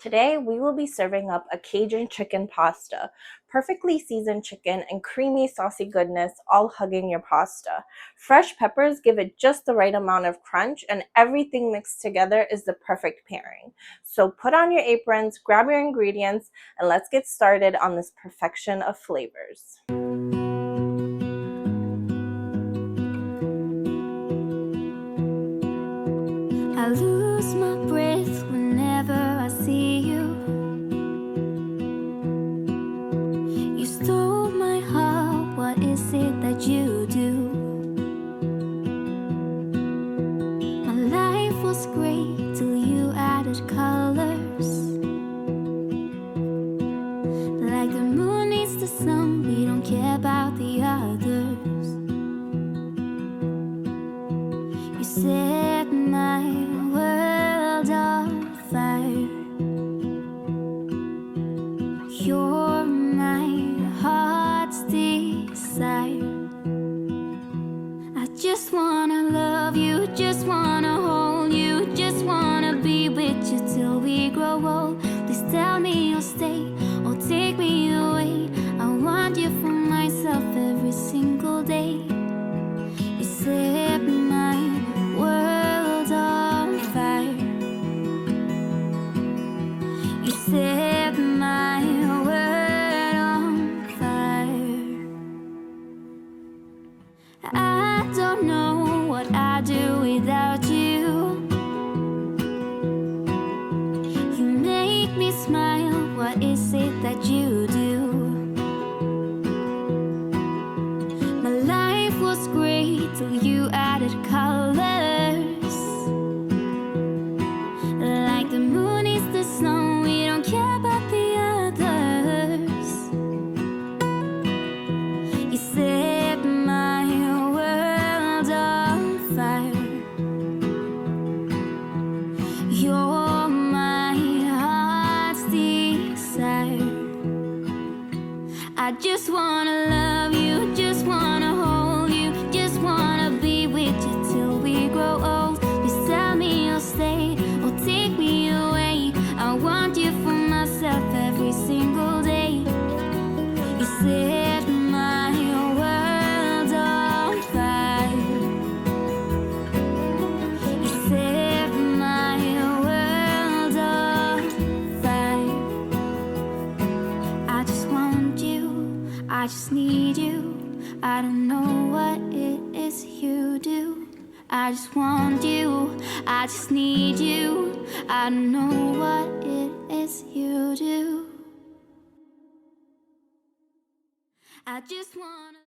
Today, we will be serving up a Cajun chicken pasta, perfectly seasoned chicken and creamy saucy goodness all hugging your pasta. Fresh peppers give it just the right amount of crunch, and everything mixed together is the perfect pairing. So put on your aprons, grab your ingredients, and let's get started on this perfection of flavors. I lose my breath whenever I see you. You stole my heart, what is it that you do? My life was great till you added colors. Like the moon needs the sun, we don't care about the others. You set my world on fire. You're my heart's desire. I just wanna love you, just wanna hold you, just wanna be with you till we grow old. Please tell me you'll stay or take me away. I want you for myself every single day. You set my world on fire. You set my world on fire. I don't know what I'd do without you. You make me smile, what is it that you do? My life was great till you added colors. Like the moon is the sun, we don't care about the others. You set my world on fire. You're my heart's desire. I just wanna love you, just wanna hold you, just wanna be with you till we grow old. Please tell me you'll stay or take me away. I want you for myself every single day. You set my world on fire. You set my world on fire. I just want you, I just need you. I don't know what it is you do. I just want you, I just need you. I don't know what it is you do. I just wanna